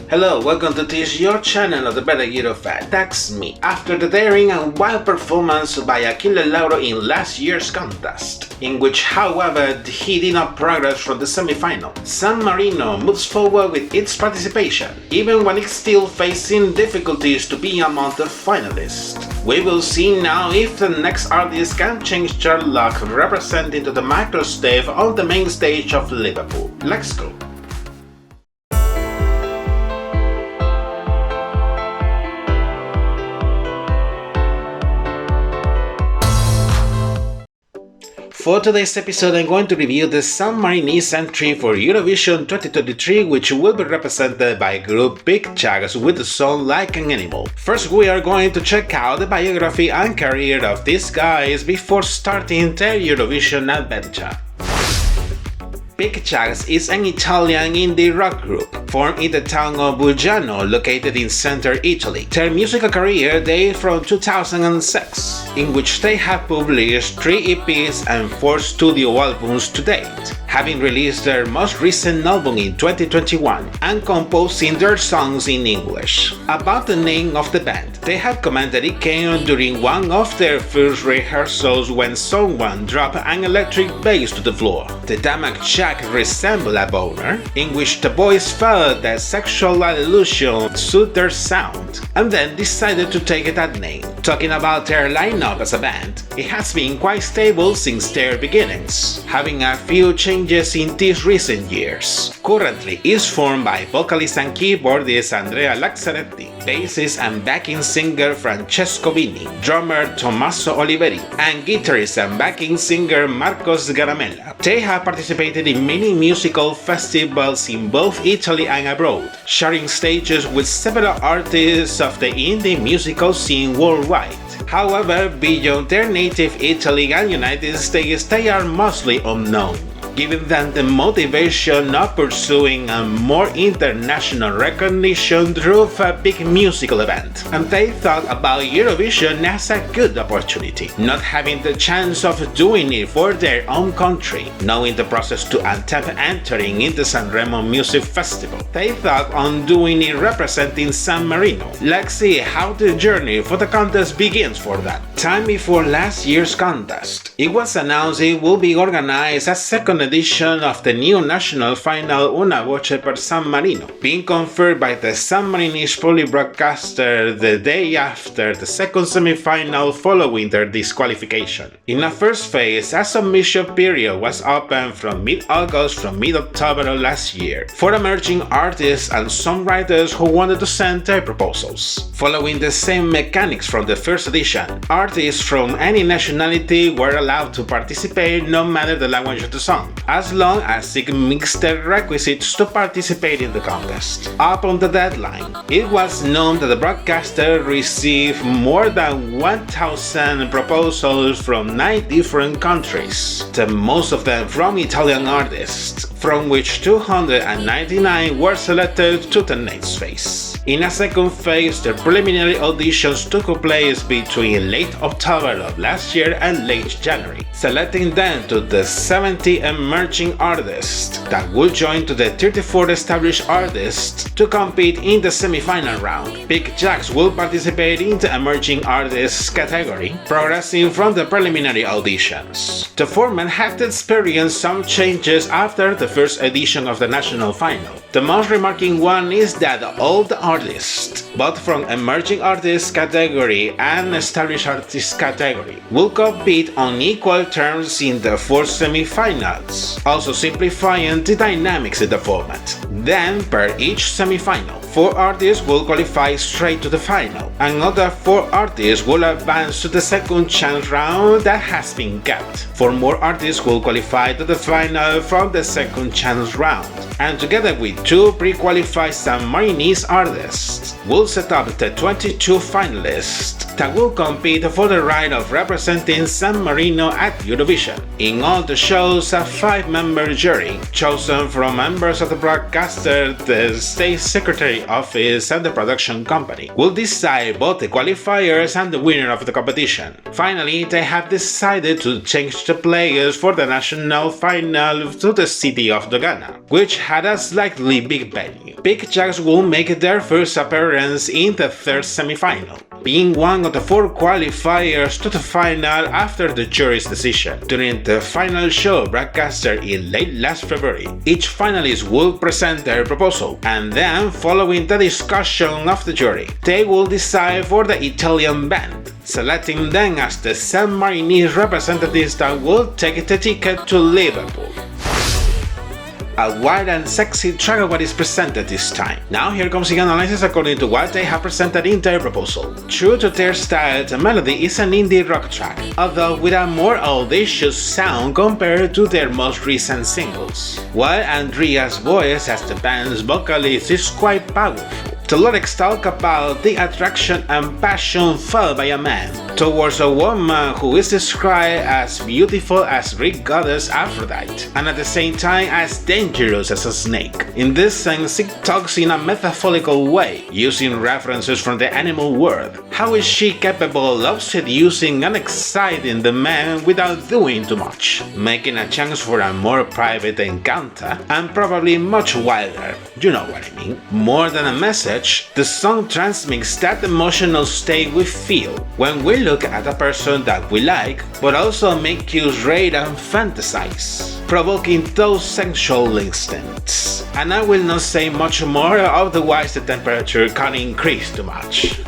Hello, welcome to this your channel of the better Eurofan. That's me. After the daring and wild performance by Achille Lauro in last year's contest, in which however he did not progress from the semi-final, San Marino moves forward with its participation, even when it's still facing difficulties to be among the finalists. We will see now if the next artist can change their luck representing to the macro stage on the main stage of Liverpool. Let's go! For today's episode, I'm going to review the San Marinese entry for Eurovision 2023, which will be represented by group Piqued Jacks with the song Like an Animal. First, we are going to check out the biography and career of these guys before starting their Eurovision adventure. Piqued Jacks is an Italian indie rock group formed in the town of Buggiano, located in central Italy. Their musical career dates from 2006, in which they have published 3 EPs and 4 studio albums to date, having released their most recent album in 2021 and composing their songs in English. About the name of the band, they have commented it came during one of their first rehearsals when someone dropped an electric bass to the floor. The damaged jack resembled a boner, in which the boys felt that sexual allusion suited their sound, and then decided to take that name. Talking about their lineup as a band, it has been quite stable since their beginnings, having a few changes in these recent years. Currently, it's formed by vocalist and keyboardist Andrea Lazzaretti, bassist and backing singer Francesco Vini, drummer Tommaso Oliveri, and guitarist and backing singer Marcos Garamella. They have participated in many musical festivals in both Italy and abroad, sharing stages with several artists of the indie musical scene worldwide. However, beyond their native Italy and United States, they are mostly unknown, giving them the motivation of pursuing a more international recognition through a big musical event. And they thought about Eurovision as a good opportunity, not having the chance of doing it for their own country, knowing the process to attempt entering in the San Remo Music Festival. They thought on doing it representing San Marino. Let's see how the journey for the contest begins for that. Time before last year's contest, it was announced it will be organized as second edition of the new national final Una Voce per San Marino, being confirmed by the San Marinese public broadcaster the day after the second semi-final following their disqualification. In a first phase, a submission period was open from mid-August to mid-October of last year for emerging artists and songwriters who wanted to send their proposals. Following the same mechanics from the first edition, artists from any nationality were allowed to participate no matter the language of the song, as long as it meets the requisites to participate in the contest. Upon the deadline, it was known that the broadcaster received more than 1,000 proposals from 9 different countries, the most of them from Italian artists, from which 299 were selected to the next phase. In a second phase, the preliminary auditions took place between late October of last year and late January, selecting them to the 70 emerging artists that will join to the 34 established artists to compete in the semi-final round. Piqued Jacks will participate in the emerging artists category, progressing from the preliminary auditions. The format had experienced some changes after the first edition of the national final. The most remarking one is that all the artists, both from emerging artists category and established artists category, will compete on equal terms in the 4 semi-finals, also simplifying the dynamics in the format. Then, per each semi-final, 4 artists will qualify straight to the final, and other 4 artists will advance to the second chance round that has been kept. 4 more artists will qualify to the final from the second chance round, and together with 2 pre-qualified San Marinese artists, will set up the 22 finalists that will compete for the right of representing San Marino at Eurovision. In all the shows, a 5-member jury, chosen from members of the broadcast broadcaster, the state secretary office and the production company will decide both the qualifiers and the winner of the competition. Finally, they have decided to change the players for the national final to the city of Dogana, which had a slightly big venue. Piqued Jacks will make their first appearance in the third semi-final, being one of the 4 qualifiers to the final after the jury's decision. During the final show broadcasted in late last February, each finalist will present their proposal, and then, following the discussion of the jury, they will decide for the Italian band, selecting them as the San Marino representatives that will take the ticket to Liverpool. A wild and sexy track of what is presented this time. Now here comes the analysis according to what they have presented in their proposal. True to their style, the melody is an indie rock track, although with a more audacious sound compared to their most recent singles, while Andrea's voice as the band's vocalist is quite powerful. The lyrics talk about the attraction and passion felt by a man towards a woman who is described as beautiful as Greek goddess Aphrodite, and at the same time as dangerous as a snake. In this sense, it talks in a metaphorical way, using references from the animal world. How is she capable of seducing and exciting the man without doing too much, making a chance for a more private encounter, and probably much wilder, you know what I mean. More than a message, the song transmits that emotional state we feel when we look at a person that we like, but also make us rate and fantasize, provoking those sensual instincts. And I will not say much more, otherwise the temperature can increase too much.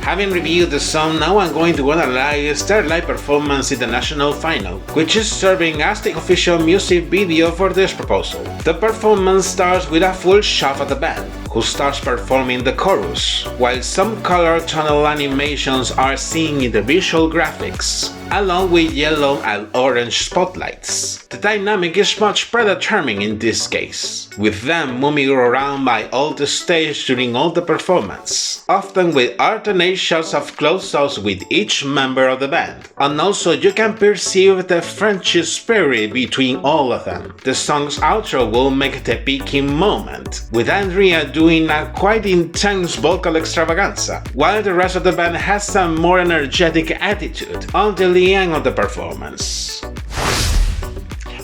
Having reviewed the song, now I'm going to analyze their live performance in the national final, which is serving as the official music video for this proposal. The performance starts with a full shot of the band, who starts performing the chorus, while some color tunnel animations are seen in the visual graphics, along with yellow and orange spotlights. The dynamic is much predetermined in this case, with them moving around by all the stage during all the performance, often with alternate shots of close-ups with each member of the band, and also you can perceive the friendship spirit between all of them. The song's outro will make the peaking moment, with Andrea doing a quite intense vocal extravaganza, while the rest of the band has a more energetic attitude until the end of the performance.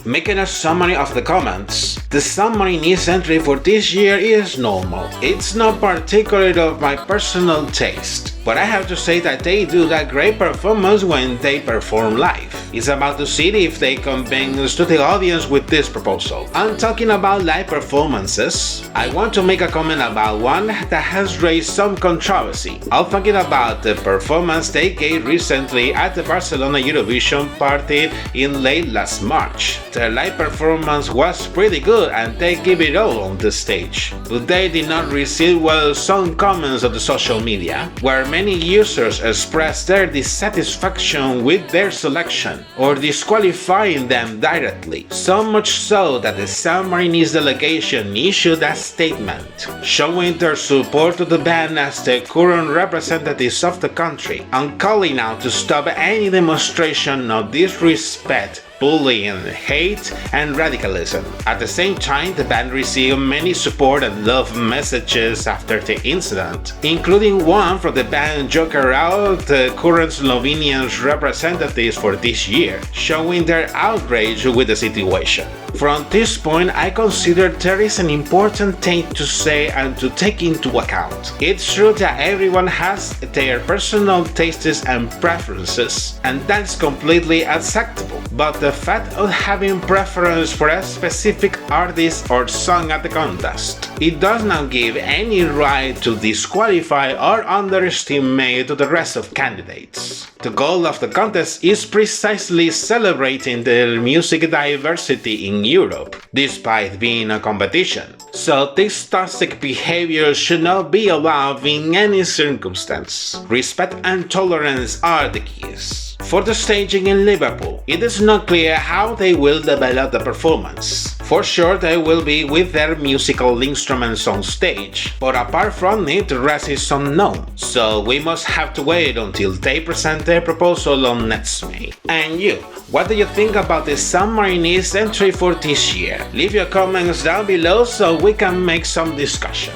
Making a summary of the comments, the San Marino's entry for this year is normal. It's not particularly of my personal taste, but I have to say that they do that great performance when they perform live. It's about to see if they convince to the audience with this proposal. I'm talking about live performances. I want to make a comment about one that has raised some controversy. I'm talking about the performance they gave recently at the Barcelona Eurovision party in late last March. Their live performance was pretty good and they gave it all on the stage, but they did not receive well some comments of the social media, where many users expressed their dissatisfaction with their selection or disqualifying them directly, so much so that the San Marino's delegation issued a statement showing their support to the band as the current representatives of the country and calling out to stop any demonstration of disrespect, bullying, hate, and radicalism. At the same time, the band received many support and love messages after the incident, including one from the band Joker Out, the current Slovenian representatives for this year, showing their outrage with the situation. From this point, I consider there is an important thing to say and to take into account. It's true that everyone has their personal tastes and preferences, and that's completely acceptable, but the fact of having preference for a specific artist or song at the contest, it does not give any right to disqualify or underestimate the rest of candidates. The goal of the contest is precisely celebrating the music diversity in Europe, despite being a competition. So this toxic behavior should not be allowed in any circumstance. Respect and tolerance are the keys. For the staging in Liverpool, it is not clear how they will develop the performance. For sure they will be with their musical instruments on stage, but apart from it the rest is unknown, so we must have to wait until they present their proposal on next May. And you, what do you think about the San Marinese entry for this year? Leave your comments down below so we can make some discussion.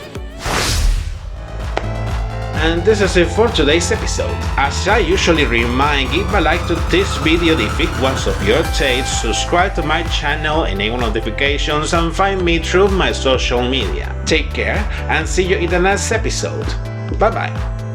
And this is it for today's episode. As I usually remind, give a like to this video if it was of your taste, subscribe to my channel, enable notifications, and find me through my social media. Take care and see you in the next episode. Bye bye.